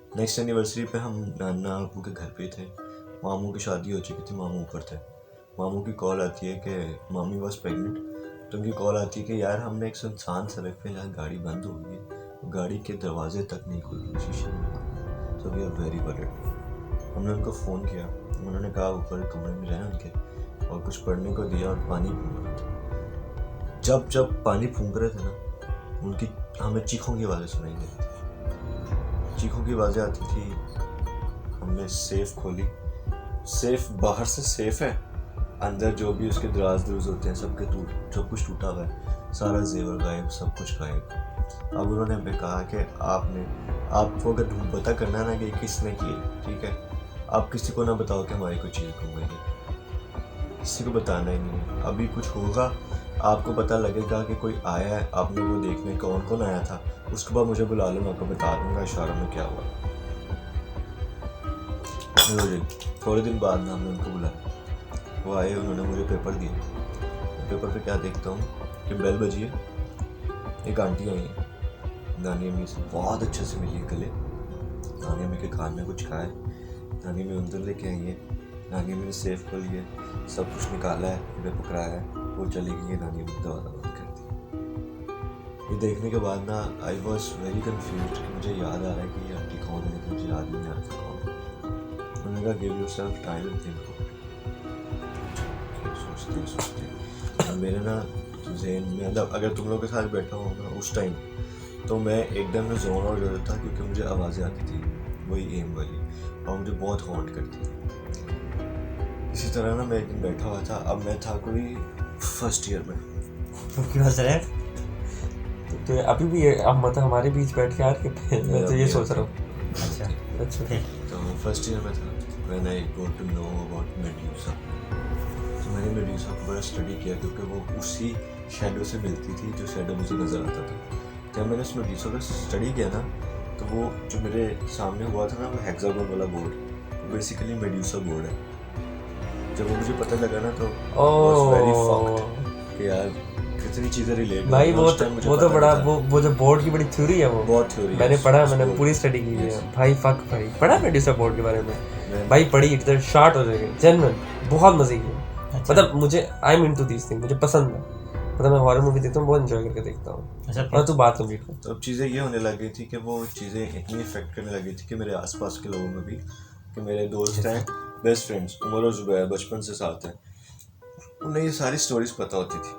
Next anniversary पे हम नाना अबू के घर पे थे। मामू की शादी हो चुकी थी, मामू ऊपर थे। मामू की कॉल आती है कि मामी वॉज प्रेगनेंट। तो उनकी कॉल आती है कि यार हमने एक सुनसान सड़क पे जहाँ गाड़ी बंद हो गई है, गाड़ी के दरवाजे तक नहीं खुल रही, शीशे नहीं। So we are very worried. हमने उनको फ़ोन किया, उन्होंने कहा ऊपर कमरे में जाए उनके, और कुछ पढ़ने को दिया और पानी फूंक रहे थे। जब पानी फूंक रहे थे ना, उनकी हमें चीखों की आवाज़ें सुनाई देती थी। चीखों की आवाज़ें आती थी। हमने सेफ खोली। सेफ बाहर से सेफ है, अंदर जो भी उसके दराज होते हैं सबके सब कुछ टूटा हुआ है, सारा जेवर गायब, सब कुछ गायब। अब उन्होंने हमें कहा कि आपको अगर पता करना ना कि किसने किए, ठीक है, आप किसी को ना बताओ कि हमारी कोई चीज़ गुम गई है, किसी को बताना ही नहीं है। अभी कुछ होगा, आपको पता लगेगा कि कोई आया है, आपने वो देखने कौन कौन आया था, उसके बाद मुझे बुला लो, मैं आपको बता दूंगा इशारों में क्या हुआ। थोड़े दिन बाद ना हमने उनको बुलाया, वो आए, उन्होंने मुझे पेपर दिए। पेपर पे क्या देखता हूँ कि बेल बजी है, एक आंटी आई है, नानी अम्मी से बहुत अच्छे से मिली गले। नानी अम्मी के कान में कुछ कहा है, नानी अम्मी अंदर लेके आई है। नानी अम्मी ने सेफ खोली है, सब कुछ निकाला है, उन्हें पकड़ाया है, वो चली गई है। नानी अम्मी दवा बंद कर दी। ये देखने के बाद ना आई वॉज वेरी कन्फ्यूज कि मुझे याद आ रहा है कि ये आंटी कौन है, लेकिन मुझे याद नहीं आ रहा कौन है। उन्होंने कहा give yourself time and think. सोचते मेरे ना ज़हन में, मतलब अगर तुम लोग के साथ बैठा होगा उस टाइम, तो मैं एकदम में जोन आउट हो जाता, क्योंकि मुझे आवाज़ें आती थी वही एम वाली, और मुझे बहुत हॉन्ट करती थी। इसी तरह ना मैं एक दिन बैठा हुआ था, अब मैं था कोई फर्स्ट ईयर में। क्यों हंस रहे हैं? तो अभी भी अब मतलब हमारे बीच बैठ के यार मैं तो ये सोच रहा हूँ। अच्छा फिर तो फर्स्ट ईयर में था, when I got to know about Medusa. तो मैंने मेड्यूसा को बड़ा स्टडी किया, क्योंकि वो उसी शैडो से मिलती थी जो शैडो मुझे नज़र आता था। जब मैंने उस मेड्यूसा को स्टडी किया ना, तो वो जो मेरे सामने हुआ था ना, वो हेक्सागोन वाला बोर्ड, वो बेसिकली मेड्यूसा बोर्ड है। जब वो मुझे पता लगा ना, तो वेरी फक्ड कि यार कितनी चीज़ें रिलेट। भाई वो तो बड़ा वो जो बोर्ड की बड़ी थ्योरी है, वो बहुत थ्योरी मैंने पढ़ा, मैंने पूरी स्टडी की है भाई। फक भाई, पढ़ा मेड्यूसा बोर्ड के बारे में भाई, पढ़ी इधर शॉर्ट हो जाएगी जेन्युइन, बहुत मजे की। मतलब मुझे I am into this thing, मुझे पसंद है, मतलब मैं हॉरर मूवी देखता हूँ, बहुत एंजॉय करके देखता हूँ। और तू बात कंप्लीट कर। तो अब चीज़ें ये होने लगी थी कि वो चीज़ें इतनी इफेक्ट करने लगी थी कि मेरे आसपास के लोगों में भी, कि मेरे दोस्त हैं, बेस्ट फ्रेंड्स उमर और जुबैर बचपन से साथ हैं, उन्हें ये सारी स्टोरीज पता होती थी।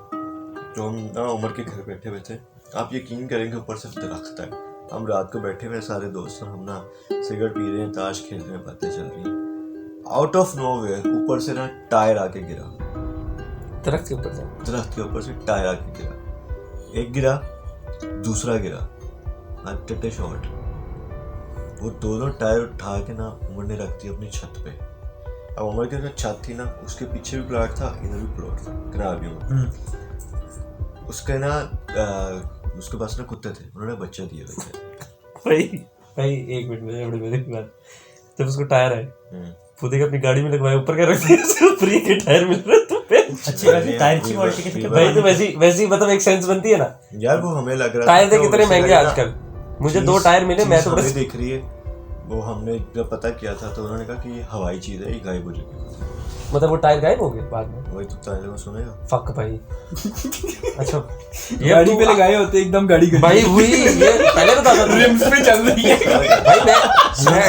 जो हम ना उमर के घर बैठे हुए थे, आप यकीन करेंगे ऊपर से दरख्त है, हम रात को बैठे हुए सारे दोस्त, और हम ना सिगरेट पी रहे हैं, ताश खेल रहे हैं, बातें चल रही हैं। आउट ऑफ नोवेयर ऊपर से ना टायर आके गिरा, दरख्त के ऊपर से टायर आके गिरा। एक गिरा, दूसरा गिरा, टट्टे शॉट। वो दोनों टायर उठा के ना उमर ने रख दी अपनी छत पे। अब उमर की जो छत थी ना, उसके पीछे भी प्लॉट था, इधर भी प्लॉट था, कनाबियों में। उसके ना उसके पास ना कुत्ते थे, उन्होंने बच्चे दिए हुए थे। भाई एक मिनट में बड़ी मजे की बात, जब उसको टायर है पुदे के अपनी गाड़ी में लगवाया, ऊपर क्या रख दिया, उसको फ्री के टायर मिल रहे तो अच्छी बात है। टायर की क्वालिटी कितनी भाई, तो वैसी मतलब एक सेंस बनती है ना यार। वो हमें लग रहा टायर देख कितने महंगे आजकल, मुझे 2 टायर मिले, मैं तो बस देख रही है। वो हमने जब पता किया था तो उन्होंने कहा कि ये हवाई चीज है, ये गायब हो जाएगी। मतलब वो टायर गायब हो गए बाद में, वही तो टायर में सुनेगा। फक भाई। अच्छा ये गाड़ी पे लगाए होते एकदम गाड़ी भाई हुई ये पहले बता था, रिम्स पे चल रही है भाई। मैं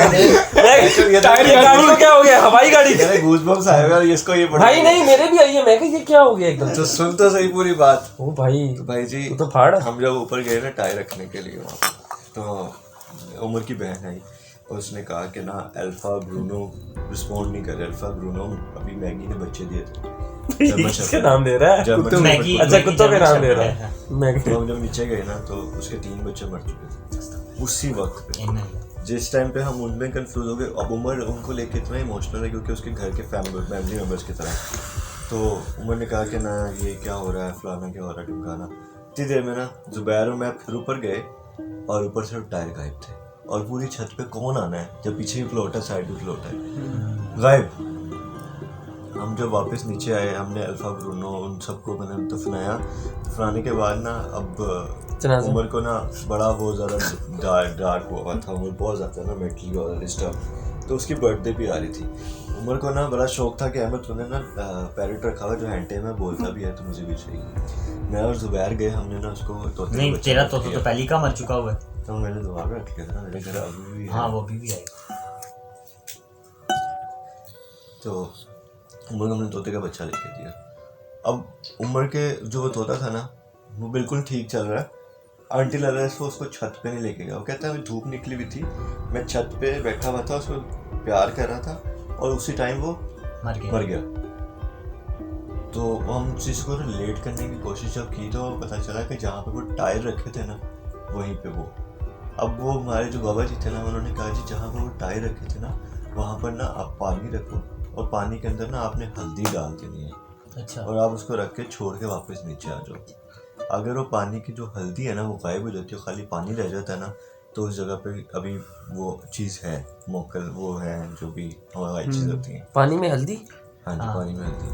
टायर की गाड़ी को क्या हो गया, हवाई गाड़ी। मेरे गूज़बम्स आए हुए हैं, इसको ये पढ़ भाई नहीं, मेरे भी आई है, मैं कहा ये क्या हो गया एकदम। तो सुन तो सही पूरी बात। ओ भाई, तो भाई जी तो फाड़। हम जब ऊपर गए ना टायर रखने के लिए वहाँ पे, तो उमर की बहन आई और उसने कहा कि ना अल्फा ब्रूनो रिस्पॉन्ड नहीं कर रहे। अल्फा ब्रूनो अभी मैगी ने बच्चे दिए थे। इसके नाम दे रहा है मैगी। अच्छा, कुत्तों के नाम दे रहा है मैगी। तो हम जब नीचे गए ना, तो उसके 3 बच्चे मर चुके थे उसी वक्त पे। जिस टाइम पे हम उनमें कंफ्यूज हो गए। अब उमर उनको लेके इतना इमोशनल है, क्योंकि उसके घर के फैमिली मेम्बर्स की तरह। तो उमर ने कहा कि ना ये क्या हो रहा है, फलाना क्या हो रहा है, ढिमकाना। इतनी देर में ना जुबैर और मैं फिर ऊपर गए, और ऊपर से टायर गायब थे। और पूरी छत पे कौन आना है जब पीछे भी प्लॉट है, साइड भी प्लॉट है, गायब। हम हम जब वापस नीचे आए हमने अल्फा ब्रूनो उन सबको मैंने दफनाया। दफनाने के बाद ना अब जनाजा। उमर को ना बड़ा वो ज़्यादा डार्क हुआ था, उमर बहुत ज़्यादा ना मेंटली और डिस्टर्ब। तो उसकी बर्थडे भी आ रही थी। उमर को ना बड़ा शौक था कि अहमद तूने ना पैरेट रखा हुआ जो हैंटे में बोलता भी है तो मुझे भी चाहिए। मैं और जुबैर गए, हमने ना उसको तोते नहीं तेरा तो पहले का मर चुका हुआ है। तो मैंने दुआ में रख लिया था ना, मेरे घर अभी भी है। हाँ वो भी आएगा। तो उमर को हमने तोते का बच्चा लेके दिया। अब उमर के जो वो तोता था ना वो बिल्कुल ठीक चल रहा है आंटी ललस वो उसको छत पे नहीं लेके गया। वो कहता है अभी धूप निकली हुई थी, मैं छत पे बैठा हुआ था, उसको प्यार कर रहा था और उसी टाइम वो मर गया। तो हम उस चीज़ को रिलेट करने की कोशिश जब की तो पता चला कि जहाँ पे वो टायर रखे थे ना वहीं पे वो, अब वो हमारे जो बाबा जी थे ना उन्होंने कहा जी जहाँ पे वो टायर रखे थे ना वहाँ पर ना आप पानी रखो और पानी के अंदर ना आपने हल्दी डाल देनी है। अच्छा। और आप उसको रख के छोड़ के वापस नीचे आ जाओ। अगर वो पानी की जो हल्दी है ना वो गायब हो जाती है, खाली पानी रह जाता है ना, तो उस जगह पे अभी वो चीज़ है, मोकल वो है जो भी हमारी चीज़ होती है। पानी में हल्दी? हाँ जी, पानी में हल्दी।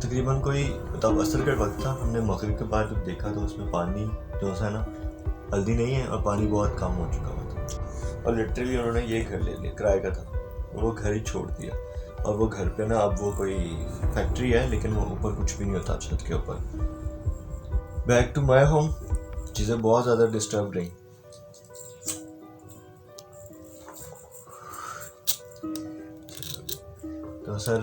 तकरीबन कोई मतलब असर का वक्त था, हमने मगरिब के बाद जब देखा तो उसमें पानी जो सा ना हल्दी नहीं है और पानी बहुत कम हो चुका हुआ था। और लिटरली उन्होंने ये घर ले लिया, किराए का था, वो घर ही छोड़ दिया। और वो घर पे ना अब वो कोई फैक्ट्री है लेकिन वो ऊपर कुछ भी नहीं होता छत के ऊपर। बैक टू माई होम, चीज़ें बहुत ज़्यादा डिस्टर्ब रही। तो सर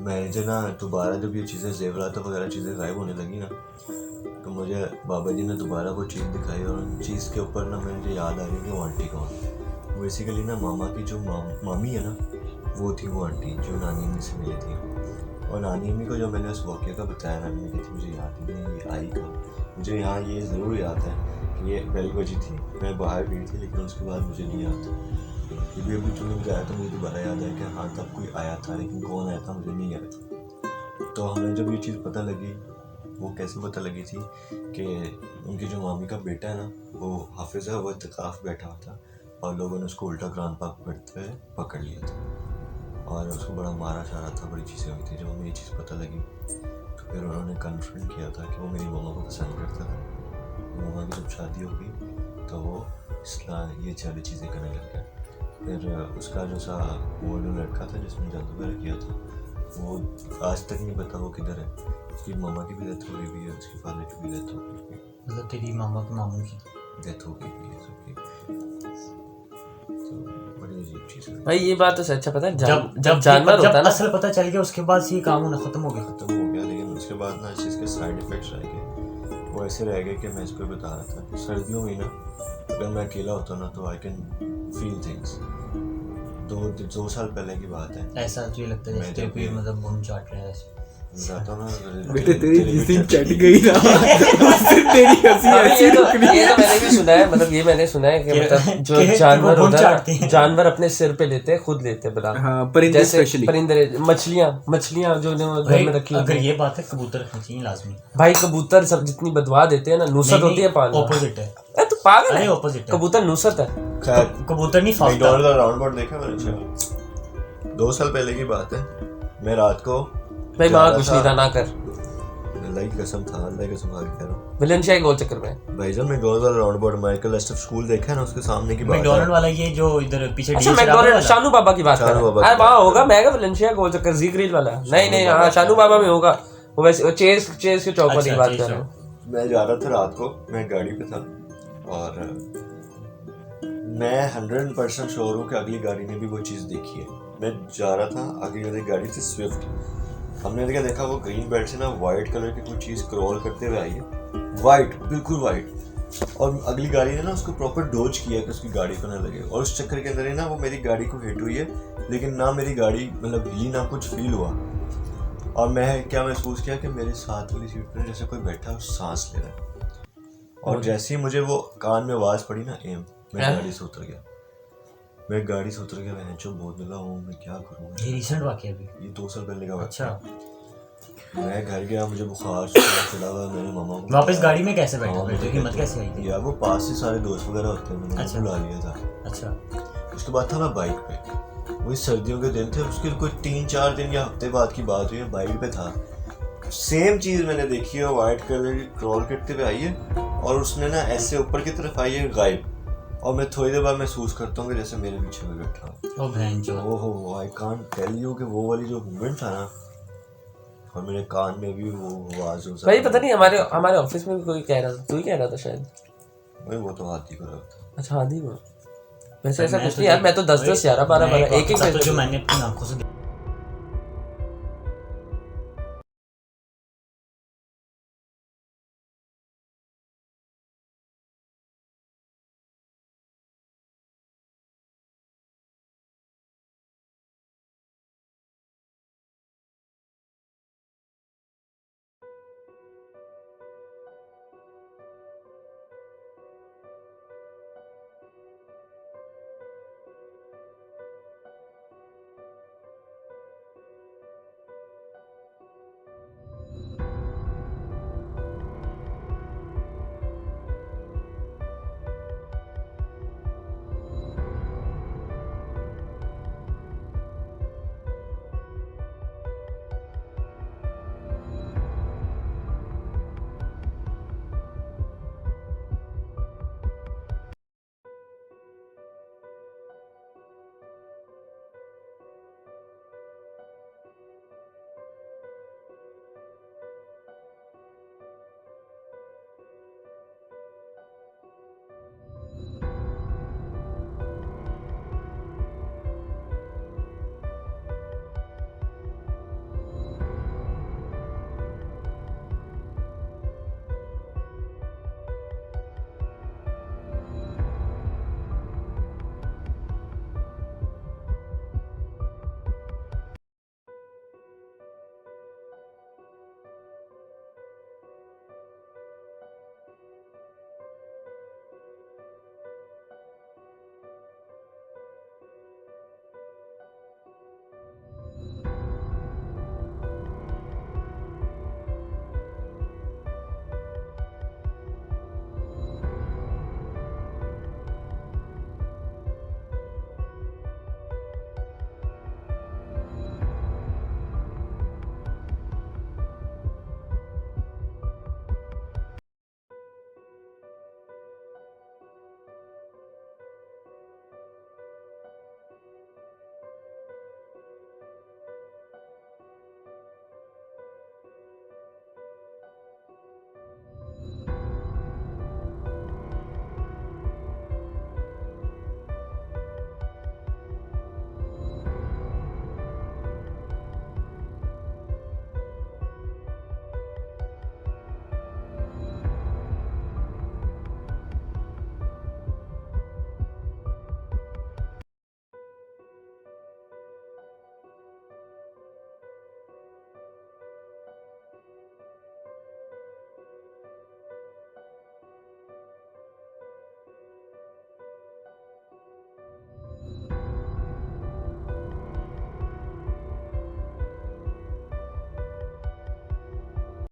मैं ना दोबारा जब ये चीज़ें ज़ेवरात वगैरह चीज़ें गायब होने लगी ना तो मुझे बाबा जी ने दोबारा वो चीज़ दिखाई और उन चीज़ के ऊपर ना मुझे याद आ रही कि वो आंटी कौन। बेसिकली ना मामा की जो मामी है ना वो थी वो आंटी जो नानी अम्मी से मिली थी। और नानी अम्मी को जो मैंने उस वाक़े का बताया नानी अम्मी थी मुझे याद ही नहीं ये आई का। मुझे यहाँ ये ज़रूर याद है कि ये बेल बजी थी, मैं बाहर गई थी लेकिन उसके बाद मुझे नहीं याद। ये भी अभी तुमने बताया तो मुझे दोबारा याद है कि हाँ तब कोई आया था लेकिन कौन आया था मुझे नहीं याद। तो हमें जब ये चीज़ पता लगी, वो कैसे पता लगी थी कि उनकी जो मामी का बेटा है ना वो हाफिज़ है, वो इत्तिकाफ़ बैठा हुआ था और लोगों ने उसको उल्टा कुरान पाक पढ़ते हुए पकड़ लिया था और उसको बड़ा मारा शारा था, बड़ी चीज़ें हुई थी। जब हमें ये चीज़ पता लगी तो फिर उन्होंने कन्फ्रंट किया था कि वो मेरी मामा को पसंद करता था। मामा की जब शादी हो गई तो वो ये सारी चीज़ें करने लग गया। फिर उसका जो सा वो जो लड़का था जिसने जादू वगैरह किया था वो आज तक नहीं पता वो किधर है। उसकी मामा की भी डेथ हो गई है, उसके फादर की भी डेथ हो गई है, मतलब तेरी मामा की मामू की डेथ हो गई है सबकी। तो बड़ी अजीब चीज़ है भाई ये बात तो सच है। पता है जब जानवर होता है ना, असल पता चल गया उसके बाद से ये काम होना खत्म हो गया। लेकिन उसके बाद ना इस चीज़ के साइड इफ़ेक्ट्स रह गए। वो ऐसे रह गए कि मैं इसको बता रहा था कि सर्दियों में ना अगर मैं अकेला होता ना तो आई कैन फील थिंग्स। 2 साल पहले की बात है। ऐसा तुझे लगता है जैसे तेरे कोई मतलब बूम चाट रहा है ऐसे जाता ना बेटे तेरी जिस दिन चट गई ना उस दिन तेरी हंसी ऐसी रुकनी ये तो मैंने भी सुना है, मतलब ये मैंने सुना है कि मतलब जो जानवर होता है जानवर अपने सिर पे लेते हैं, खुद लेते हैं बता। हाँ, परिंदे स्पेशली परिंदे, मछलियाँ जो घर में रखी अगर ये बात है कबूतर रखनी चाहिए लाजमी। भाई कबूतर सब जितनी बदवा देते हैं ना, नुसत होती है पालना। ऑपोजिट है। तू पागल है, ऑपोजिट है। कबूतर नुसत है। कबूतर नहीं फालतू। मैकडॉनल्ड का राउंड बोर्ड देखा मैंने 2 साल पहले की बात है। मैं रात को भाई वहाँ कुछ नहीं था, ना कर। अल्लाह की कसम था, अल्लाह की कसम खा के कह रहा हूँ। वैलेंसिया के गोल चक्कर में भाईजान मैकडॉनल्ड वाला राउंड बोर्ड माइकल एस्टफ स्कूल देखा है ना, उसके सामने की बात है। मैकडॉनल्ड वाला ये जो इधर पीछे अच्छा मैकडॉनल्ड शानू बाबा की बात कर रहा हूँ। अरे वहाँ होगा, मैं वैलेंसिया गोल चक्कर जी ग्रिल वाला। नहीं हाँ शानू बाबा में होगा वो, वैसे चेस के चौपर की बात कर रहा हूँ। मैं जा रहा था रात को, मैं गाड़ी पे था और मैं 100% श्योर हूँ कि अगली गाड़ी ने भी वो चीज़ देखी है। मैं जा रहा था, अगली वाली गाड़ी थी स्विफ्ट। हमने देखा वो ग्रीन बेल्ट से ना वाइट कलर की कुछ चीज़ क्रॉल करते हुए आई है, वाइट, बिल्कुल वाइट। और अगली गाड़ी ने ना उसको प्रॉपर डोज किया कि उसकी गाड़ी को ना लगे। और उस चक्कर के अंदर ही ना वो मेरी गाड़ी को हिट हुई है, लेकिन ना मेरी गाड़ी मतलब हिली ना कुछ फील हुआ। और मैं क्या महसूस किया कि मेरे साथ वाली सीट पर जैसे कोई बैठा और सांस ले रहा है। और जैसे ही मुझे वो कान में आवाज़ पड़ी ना एम, मैं गाड़ी से उतर गया। मैं बहुत मिला हूँ, मैं क्या करूँ। ये रिसेंट वाकया भी, ये 2 साल पहले का बात। अच्छा। मैं घर गया, मुझे बुखार चला हुआ, मेरे मामा को वापस गाड़ी में कैसे बैठा फिर? तो हिम्मत कैसे आई थी? यार वो पास से सारे दोस्त वगैरह होते हैं, मैंने अच्छा। बुला लिया था। अच्छा। उसके बाद था मैं बाइक पे, वही सर्दियों के दिन थे, उसके कोई 3-4 दिन या हफ्ते बाद की बात हुई है, बाइक पे था, सेम चीज़ मैंने देखी है, वाइट कलर की क्रॉल करते हुए आई है और उसने ना ऐसे ऊपर की तरफ आई है गायब, और मैं थोड़ी देर बाद महसूस करता हूँ कि जैसे मेरे पीछे में बैठा हो। ओ बहन जो ओहो, आई कांट टेल यू कि वो वाली जो मूवमेंट था ना, और मेरे कान में भी वो आवाज़ हो भाई पता नहीं हमारे ऑफिस में भी कोई कह रहा था, तू ही कह रहा था शायद। भाई वो तो हाथी को रखता। अच्छा हादी को वैसे ऐसा कुछ नहीं यार, मैं तो 10-10 11-12 एक जो मैंने अपनी आंखों से